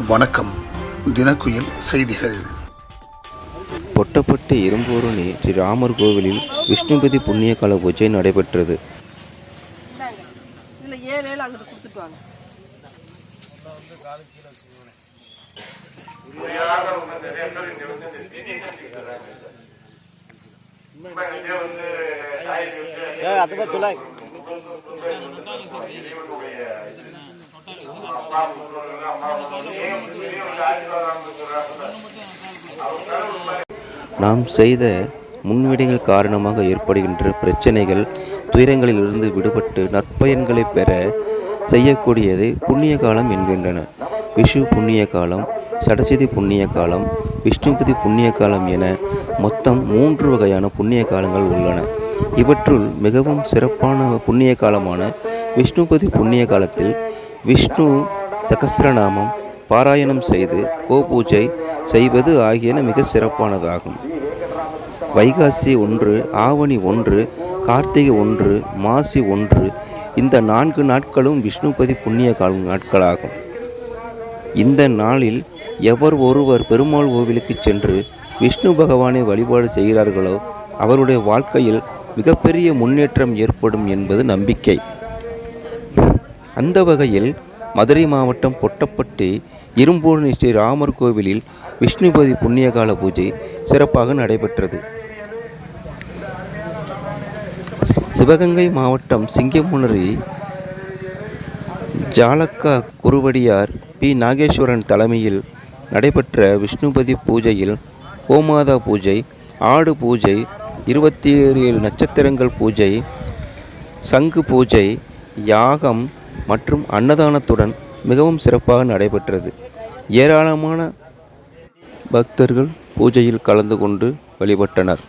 வணக்கம். தினக்குயில் செய்திகள். பொட்டப்பட்டு இரும்பூரணி ஸ்ரீ ராமர் கோவிலில் விஷ்ணுபதி புண்ணியகால பூஜை நடைபெற்றது. நாம் செய்த முன்வினைகள் காரணமாக ஏற்படுகின்ற பிரச்சனைகள், துயரங்களிலிருந்து விடுபட்டு நற்பயன்களை பெற செய்யக்கூடியதை புண்ணிய காலம் என்கின்றன. விஷு புண்ணிய காலம், சடசிதி புண்ணிய காலம், விஷ்ணுபதி புண்ணிய காலம் என மொத்தம் 3 வகையான புண்ணிய காலங்கள் உள்ளன. இவற்றுள் மிகவும் சிறப்பான புண்ணிய காலமான விஷ்ணுபதி புண்ணிய காலத்தில் விஷ்ணு சகஸ்ரநாமம் பாராயணம் செய்து கோபூஜை செய்வது ஆகியன மிக சிறப்பானதாகும். வைகாசி 1, ஆவணி 1, கார்த்திகை 1, மாசி 1 இந்த 4 நாட்களும் விஷ்ணுபதி புண்ணிய நாட்களாகும். இந்த நாளில் எவர் ஒருவர் பெருமாள் கோவிலுக்கு சென்று விஷ்ணு பகவானை வழிபாடு செய்கிறார்களோ அவருடைய வாழ்க்கையில் மிகப்பெரிய முன்னேற்றம் ஏற்படும் என்பது நம்பிக்கை. அந்த வகையில் மதுரை மாவட்டம் பொட்டப்பட்டி இரும்பூரணி ஸ்ரீ ராமர் கோவிலில் விஷ்ணுபதி புண்ணியகால பூஜை சிறப்பாக நடைபெற்றது. சிவகங்கை மாவட்டம் சிங்கமுனரி ஜாலக்கா குருவடியார் பி. நாகேஸ்வரன் தலைமையில் நடைபெற்ற விஷ்ணுபதி பூஜையில் கோமாதா பூஜை, ஆடு பூஜை, 27 நட்சத்திரங்கள் பூஜை, சங்கு பூஜை, யாகம் மற்றும் அன்னதானத்துடன் மிகவும் சிறப்பாக நடைபெற்றது. ஏராளமான பக்தர்கள் பூஜையில் கலந்து கொண்டு வழிபட்டனர்.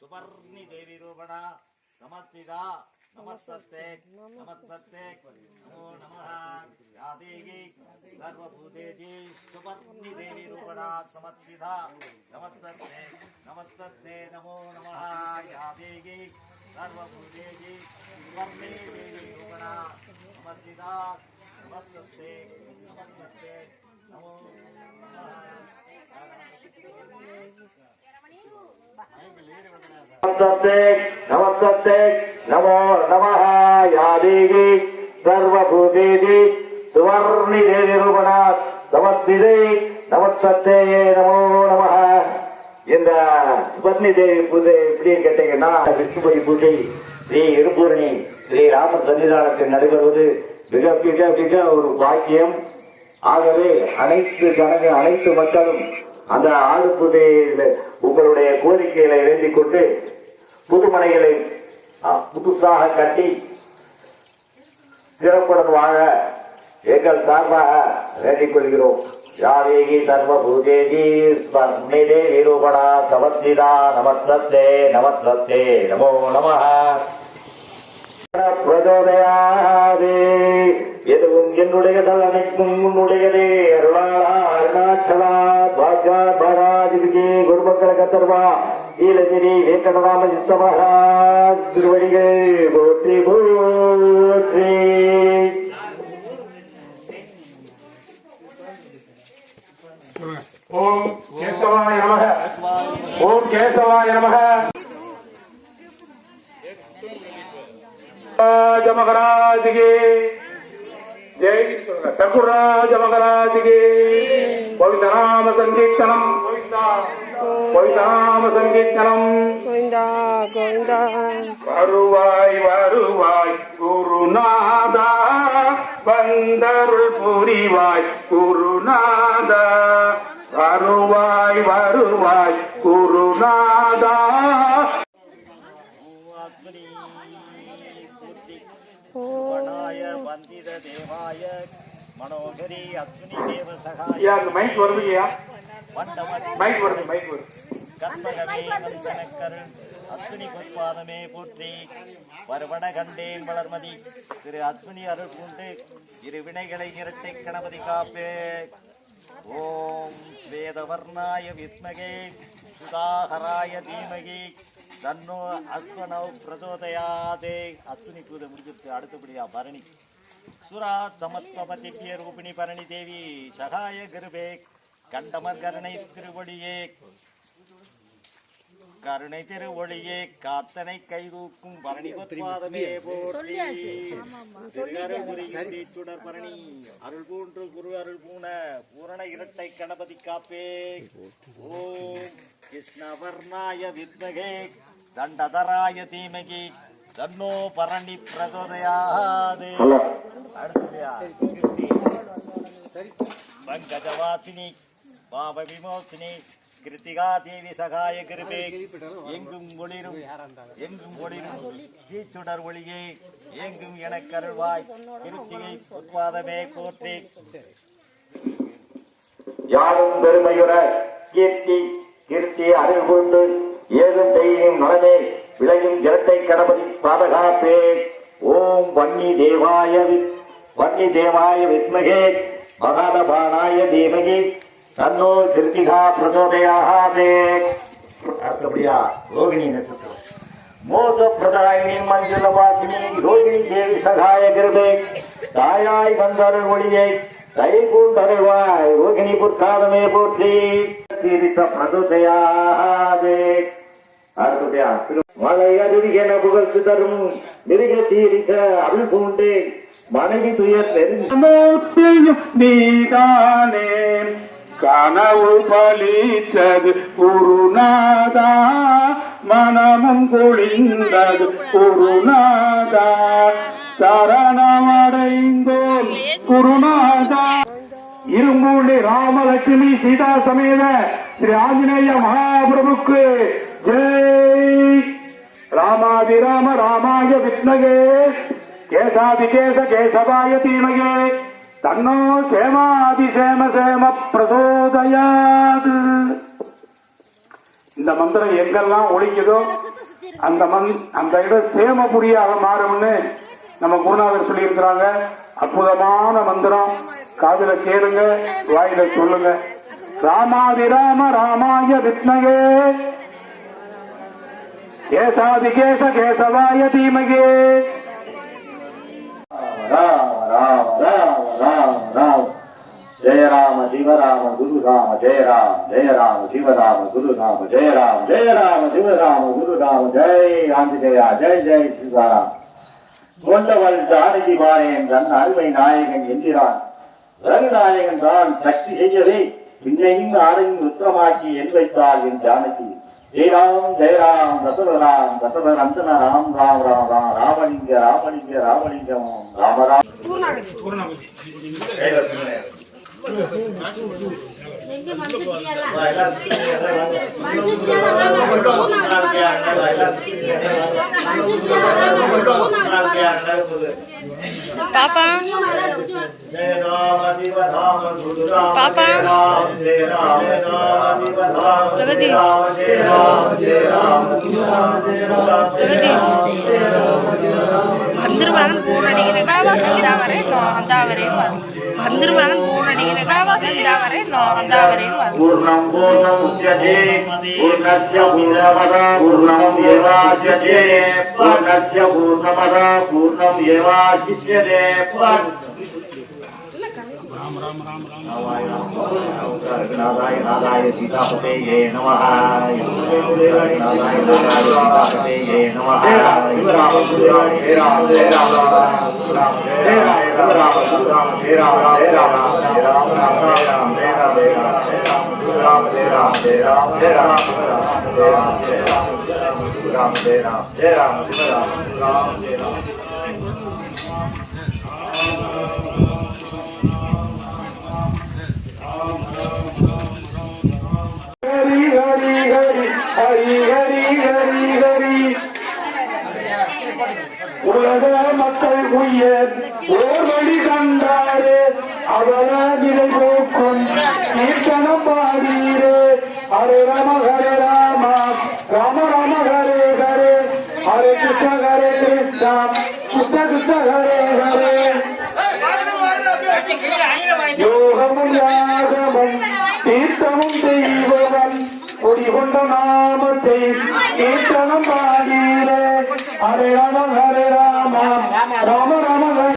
सुपर्णि देवी रूपणा समर्थिता नमस्ते नमस्ते नमो नमः या देवी सर्वभूतेजी सुपर्णि देवी रूपणा समर्थिता नमस्ते नमो नमः या देवी सर्वभूतेजी सुपर्णि देवी रूपणा समर्थिता नमस्ते नमो नमस्ते नमो नमः या देवी सर्वभूतेजी सुवर्णि देवी रूपणा समर्थिते नमस्ते नमो नमः. இந்த சுவர்ணி தேவி பூஜை எப்படி கேட்டீங்கன்னா, விஷ்ணுபதி பூஜை ஸ்ரீ இரும்பூரணி ஸ்ரீ ராமர் சன்னிதானத்தில் நடைபெறுவது மிக மிக மிக ஒரு பாக்கியம். ஆகவே அனைத்து மக்களும் அந்த ஆடு பூஜையில் உங்களுடைய கோரிக்கைகளை வேண்டிக் கொண்டு புதுமனைகளை புதுசாக கட்டி சிறப்புடன் வாழ எங்கள் சார்பாக வேண்டிக் கொள்கிறோம். யாதேகி சர்வ பூஜேஜி ஸ்மர்ணிதே நிரூபணா சமர்த்திதா நமஸ்தே நமஸ்தே நமோ நமः. பிரஜோதயாதே எதுவும் என்னுடையதல் அனைத்தும் உன்னுடையதே. அருளாளா அருணாச்சலா பாஜா பாராஜிகே குருமக்கர கத்தர்வா ஈலகிரி வேங்கடராம சித்த மகாராஜ் திருவடிகள் போற்றி போற்றி. ஓம் கேசவாய நமக. ஓம் கேசவாய நமக. राज महाराज के जय. सकुराज महाराज के पवित्र नाम संकीर्तनम पवित्र नाम संकीर्तनम வருவாய் வருவாய் குருநாதா வந்தருள் புரிவாய் குருநாதா வருவாய் வருவாய் குருநாதா. वंदित देवाय मनोहरी अग्नि देव सहाय மைக் வருதுயா. மைக் வருது. கற்பகமே வந்தனக்கர் அஸ்வினி பொற்பாதமே போற்றி. வருவன கண்டேன் வளர்மதி திரு அஸ்வினி அருள் கொண்டு இரு வினைகளை இரட்டை கணபதி காப்பே. ஓம் வேதவர்ணாய வித்மகே சுதாகராய தீமகி தன்னோ அஸ்வனௌ பிரதோதயாதே. அஸ்வினி பூஜை முடிஞ்சிருக்கு. அடுத்தபடியா பரணி. சுரா சமத்வபதித்ய ரூபிணி பரணி தேவி சகாய கிருபே கண்டமர் கருணை திருவொழியே கருணை திருவொழியே காத்தனை கைதூக்கும் பரணி பொற்பாதமே போற்றி. சுடர் பரணி அருள் பூன்று குரு அருள் பூண பூரண இரட்டை கணபதி காப்பே. ஓம் கிருஷ்ணவர்ணாய வித்மகே தண்டதராய தீமகி தன்னோ பரணி பிரதோதயாதே. அடுத்தபடியா பங்கஜவாசினி பாவ விமோசினி கிருத்திகா தேவி சகாய கிருபே எங்கும் ஒளிரும் தீச்சுடர் ஒளியே எங்கும் எனக் கருள்வாய் கிருத்திகை உத்வாதமே போற்றி. யாரும் பெருமையுற கீர்த்தி அருள் கொண்டு ஏதும் செய்யும் நலமே விளையும் இரட்டை கணபதி பாதகாப்பே. ஓம் வன்னி தேவாய வித்மகே மகாதபானாய தீமகி தன்னோ கிருத்திகா பிரசோதயாதே. அடுத்தபடியா ரோகிணி நட்சத்திரம். மோச பிரதாயினி மஞ்சள வாசினி ரோகிணி தேவி சகாய கிருபே தாயாய் வந்தருள் ஒளியை கை கூண்டருள்வாய் ரோகிணி பொற்காதமே போற்றி. பிரசோதயாதே. அடுத்தபடியா மலை அருவி என புகழ்த்து தரும் மிருக தீரிச அருள் பூண்டு மனைவி துயர் நீதானே கனவு பலித்தது குருநாதா மனமும் குளிர்ந்தது குருநாதா சரணமடைந்தோம் குருநாதா. இரும்பூண்டி ராமலட்சுமி சீதா சமேத ஸ்ரீ ஆஞ்சநேய மகாபிரபுக்கு ஜெய். ராமாதிராம ராமாய வித்மகே கேசாதிகேச கேசவாய தீமகே தன்னோ சேமாதிசேம சேம பிரசோதயாது. இந்த மந்திரம் எங்கெல்லாம் ஒழிக்குதோ அந்த இடம் சேமபுரியாக மாறும்னு நம்ம குருநாதர் சொல்லி இருக்கிறாங்க. அற்புதமான மந்திரம். காதுல கேளுங்க, வாயில சொல்லுங்க. ராமாதிராம ராமாய வித்மகே கேசாதிகேச கேசவாய தீமகே. ராம ராம ராம ராம ராம ஜெய ராம சிவராம குரு ராம ஜெய ராம ஜெய ராம சிவராம குரு ராம ஜெய ராம ஜெய ராம சிவராம குரு ராம ஜெய் ஆஞ்சநேயா ஜெய் ஜெய் சிவராம். கொண்டவள் ஜானகி பாரேன் தன் அருமை நாயகன் என்கிறான். ரகுநாயகன் தான் சக்தி செய்யவே பின்னையும் ஆரையும் உத்தரமாக்கி என் வைத்தாள் என் ஜானகி. ஜெயராம் ஜெயராம் தசரராம் தசரர் அந்தன ராம் ராம் ராம் ராம் ராமலிங்க ராமலிங்க ராமலிங்கம் ராமராம். பாப்பா பாப்பா பிரகதி பிரகதி வந்துருவாங்க போன் அடிக்கிறேன் வந்துருவாங்க போன் அடிக்கிறேன் பூர்ணம் பூர்ணம் உச்சதே பூர்ணஸ்ய பூர்ணம் ஏவாச்யதே பூர்ணஸ்ய பூர்ணம் ஏவாச்யதே. நாதாய நாதாய சீதாபதே நமः. நாதாய நாதாய சீதாபதே நமः. ராம ராம ஜெய ராம ஜெய ராம ஜெய ராம ஜெய ராம ஜெய ராம ஜெய ராம ராம ராம ஜெய ராம ஜெய ராம ஜெய ராம ஜெய ராம ஜெய ராம ஜெய ராம ஜெய ராம ராம ஜெய ராம ஜெய ராம சிவராம ராம ஜெய ராம. ஹரி ஹரி ஹரி ஹரி ஹரி ஹரி ஹரி. உலக மக்கள் உய்ய ஓர் வழி கண்டாரே அவர நிலை போக்கும் கீர்த்தனம் பாடீரே. ஹரே ராம ராம ராம ராம ஹரே ஹரே கிருஷ்ண கிருஷ்ண ஹரே ஹரே யோகமும் யாகமும் தீர்த்தமும் தெய்வமும் குடிகொண்ட நாமத்தை கீர்த்தனம் பாடீரே ஹரே ராம ராம ராம